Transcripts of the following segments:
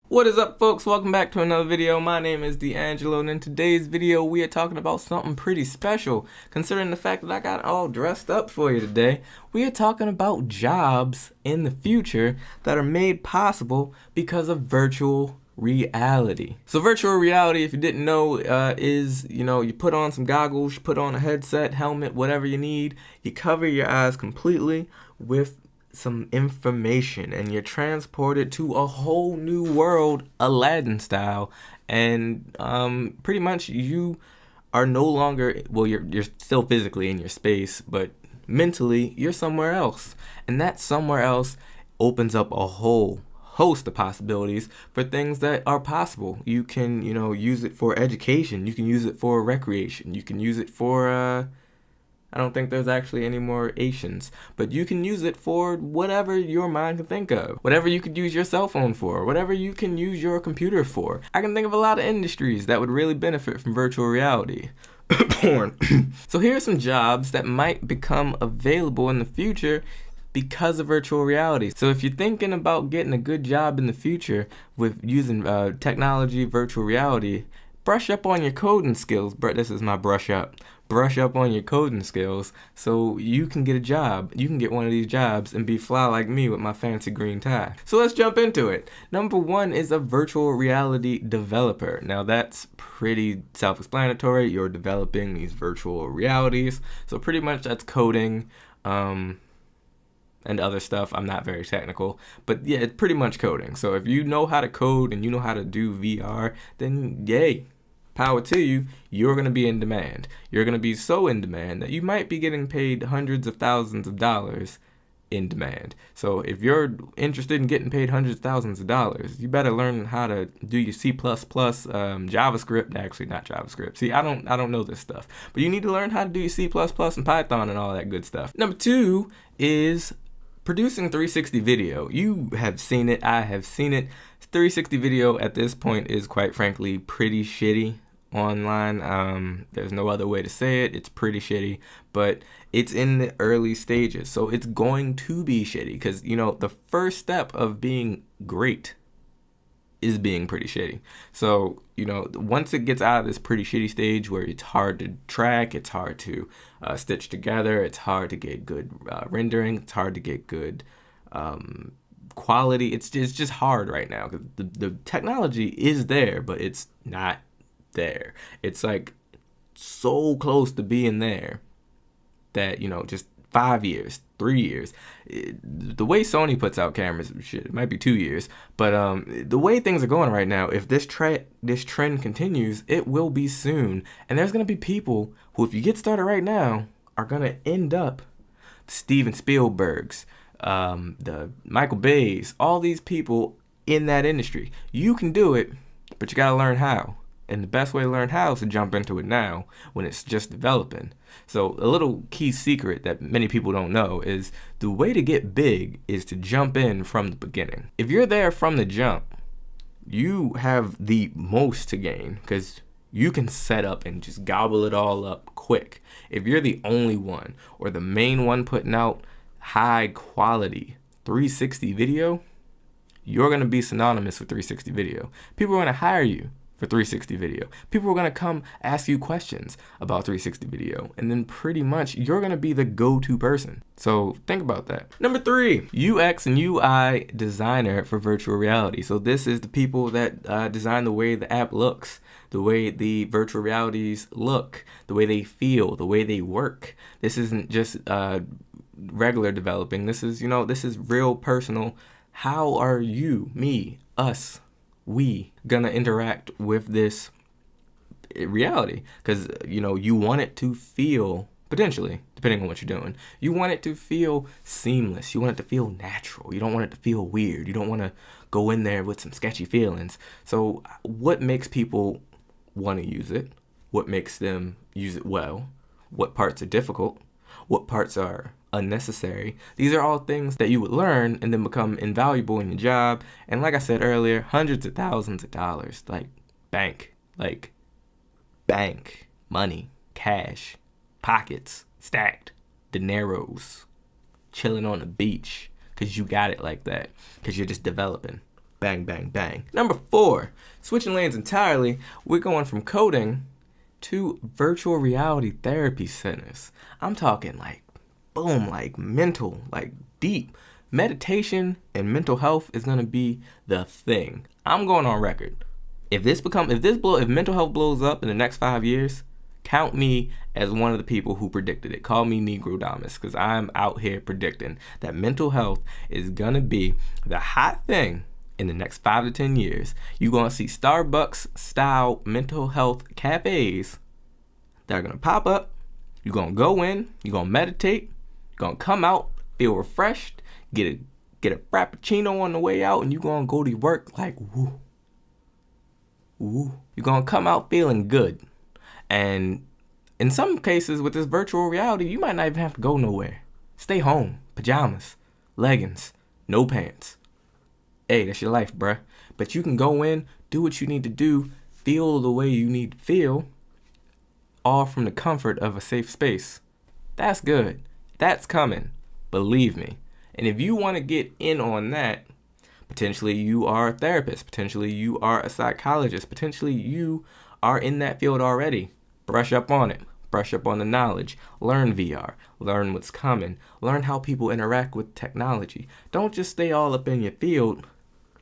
What is up, folks? Welcome back to another video. My name is DeAngelo, and in today's video we are talking about something pretty special. Considering the fact that I got all dressed up for you today, we are talking about jobs in the future that are made possible because of virtual reality. So virtual reality, if you didn't know, is, you put on some goggles, you put on a headset, helmet, whatever you need, you cover your eyes completely with some information and you're transported to a whole new world, Aladdin style, and pretty much you are no longer, well, you're still physically in your space, but mentally you're somewhere else, and that somewhere else opens up a whole host of possibilities for things that are possible. You can, use it for education, you can use it for recreation, you can use it for I don't think there's actually any more Asians, but you can use it for whatever your mind can think of. Whatever you could use your cell phone for, whatever you can use your computer for. I can think of a lot of industries that would really benefit from virtual reality. Porn. So here are some jobs that might become available in the future because of virtual reality. So if you're thinking about getting a good job in the future with using technology, virtual reality, brush up on your coding skills. This is my brush up. Brush up on your coding skills so you can get a job. You can get one of these jobs and be fly like me with my fancy green tie. So let's jump into it. Number one is a virtual reality developer. Now that's pretty self-explanatory. You're developing these virtual realities. So pretty much that's coding and other stuff. I'm not very technical, but yeah, it's pretty much coding. So if you know how to code and you know how to do VR, then yay. Power to you, you're going to be in demand. You're going to be so in demand that you might be getting paid hundreds of thousands of dollars in demand. So if you're interested in getting paid hundreds of thousands of dollars, you better learn how to do your C++, JavaScript, actually not JavaScript. See, I don't know this stuff, but you need to learn how to do your C++ and Python and all that good stuff. Number two is producing 360 video. You have seen it, I have seen it. 360 video at this point is quite frankly pretty shitty online. There's no other way to say it. It's pretty shitty, but it's in the early stages, so it's going to be shitty because the first step of being great is being pretty shitty. So once it gets out of this pretty shitty stage where it's hard to track, it's hard to stitch together, it's hard to get good rendering, it's hard to get good quality. It's just hard right now because the technology is there, but it's not there. It's like so close to being there that just 5 years, 3 years. The way Sony puts out cameras, shit, it might be 2 years, but the way things are going right now, if this trend continues, it will be soon. And there's gonna be people who, if you get started right now, are gonna end up Steven Spielberg's, the Michael Bay's, all these people in that industry. You can do it, but you gotta learn how. And the best way to learn how is to jump into it now when it's just developing. So a little key secret that many people don't know is the way to get big is to jump in from the beginning. If you're there from the jump, you have the most to gain because you can set up and just gobble it all up quick. If you're the only one or the main one putting out high quality 360 video, you're going to be synonymous with 360 video. People are going to hire you for 360 video. People are going to come ask you questions about 360 video, and then pretty much you're going to be the go-to person. So think about that. Number three, UX and UI designer for virtual reality. So this is the people that design the way the app looks, the way the virtual realities look, the way they feel, the way they work. This isn't just regular developing. This is, this is real personal. How are you, me, us, we gonna interact with this reality? Because you want it to feel, potentially, depending on what you're doing, you want it to feel seamless. You want it to feel natural. You don't want it to feel weird. You don't want to go in there with some sketchy feelings. So what makes people want to use it? What makes them use it well? What parts are difficult? What parts are unnecessary? These are all things that you would learn and then become invaluable in your job. And like I said earlier, hundreds of thousands of dollars, like bank money, cash, pockets, stacked, dineros, chilling on the beach because you got it like that, because you're just developing. Bang, bang, bang. Number 4, switching lanes entirely, we're going from coding to virtual reality therapy centers. I'm talking like, boom, like mental, like deep. Meditation and mental health is gonna be the thing. I'm going on record. If mental health blows up in the next 5 years, count me as one of the people who predicted it. Call me Negrodamus, because I'm out here predicting that mental health is gonna be the hot thing in the next 5 to 10 years. You're gonna see Starbucks style mental health cafes that are gonna pop up. You're gonna go in, you're gonna meditate, you're gonna come out, feel refreshed, get a frappuccino on the way out, and you're gonna go to work like woo. Woo. You're gonna come out feeling good. And in some cases with this virtual reality, you might not even have to go nowhere. Stay home, pajamas, leggings, no pants. Hey, that's your life, bruh. But you can go in, do what you need to do, feel the way you need to feel, all from the comfort of a safe space. That's good. That's coming. Believe me. And if you want to get in on that, potentially you are a therapist, potentially you are a psychologist, potentially you are in that field already. Brush up on it. Brush up on the knowledge. Learn VR. Learn what's coming. Learn how people interact with technology. Don't just stay all up in your field.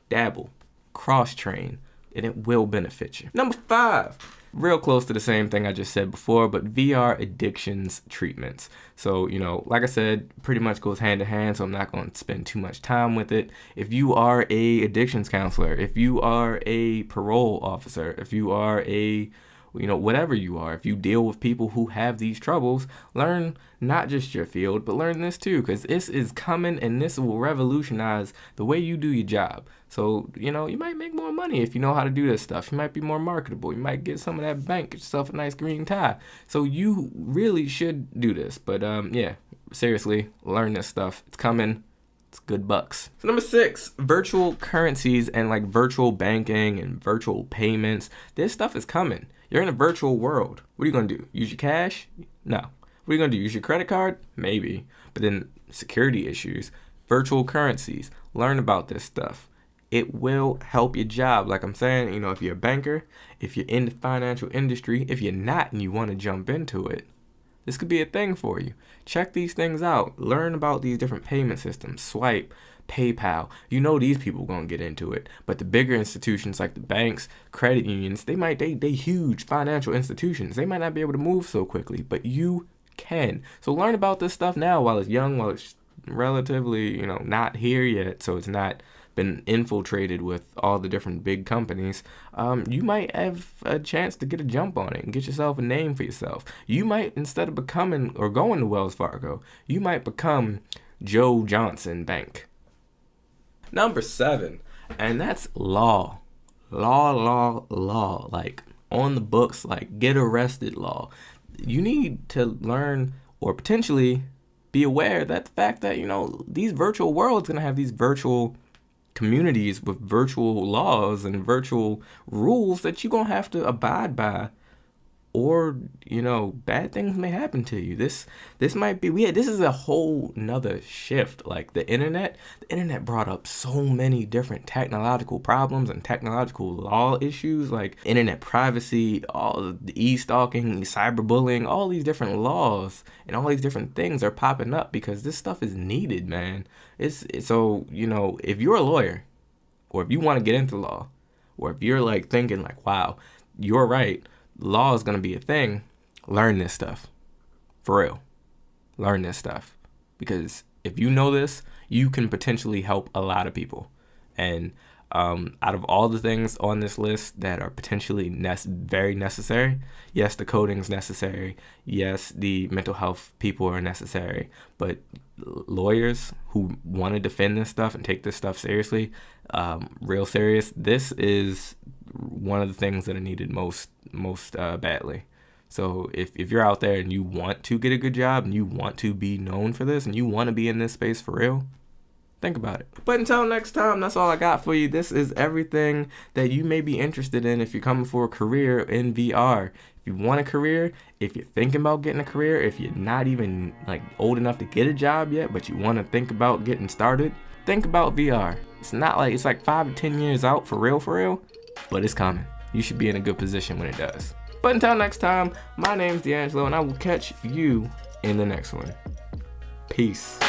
Dabble. Cross-train. And it will benefit you. Number 5. Real close to the same thing I just said before, but VR addictions treatments. So, like I said, pretty much goes hand in hand, so I'm not going to spend too much time with it. If you are a addictions counselor, if you are a parole officer, if you are a whatever you are, if you deal with people who have these troubles, learn not just your field, but learn this too, because this is coming and this will revolutionize the way you do your job. So, you might make more money if you know how to do this stuff. You might be more marketable. You might get some of that bank, get yourself a nice green tie. So you really should do this. But yeah, seriously, learn this stuff. It's coming. It's good bucks. So number 6, virtual currencies and like virtual banking and virtual payments. This stuff is coming. You're in a virtual world. What are you going to do? Use your cash? No. What are you going to do? Use your credit card? Maybe. But then security issues, virtual currencies. Learn about this stuff. It will help your job. Like I'm saying, if you're a banker, if you're in the financial industry, if you're not and you want to jump into it, this could be a thing for you. Check these things out. Learn about these different payment systems. Swipe, PayPal. These people are going to get into it. But the bigger institutions like the banks, credit unions, they huge financial institutions. They might not be able to move so quickly, but you can. So learn about this stuff now while it's young, while it's relatively, not here yet. So it's not been infiltrated with all the different big companies. You might have a chance to get a jump on it and get yourself a name for yourself. You might, instead of becoming or going to Wells Fargo, you might become Joe Johnson Bank. Number 7, and that's law. Law. Like on the books, like get arrested law. You need to learn or potentially be aware that the fact that, these virtual worlds going to have these virtual communities with virtual laws and virtual rules that you're going to have to abide by, or, bad things may happen to you. This might be weird. This is a whole nother shift. Like the internet brought up so many different technological problems and technological law issues, like internet privacy, all the e-stalking, cyberbullying, all these different laws and all these different things are popping up because this stuff is needed, man. So, if you're a lawyer or if you want to get into law, or if you're like thinking like, wow, you're right, law is going to be a thing, learn this stuff. For real. Learn this stuff. Because if you know this, you can potentially help a lot of people. And out of all the things on this list that are potentially very necessary, yes, the coding's necessary. Yes, the mental health people are necessary. But lawyers who want to defend this stuff and take this stuff seriously, real serious, this is one of the things that are needed most badly. So if you're out there and you want to get a good job and you want to be known for this and you want to be in this space for real, think about it. But until next time, that's all I got for you. This is everything that you may be interested in if you're coming for a career in VR. If you want a career, if you're thinking about getting a career, if you're not even like old enough to get a job yet, but you want to think about getting started, think about VR. It's not like, it's like 5 to 10 years out for real, but it's coming. You should be in a good position when it does. But until next time, my name's DeAngelo, and I will catch you in the next one. Peace.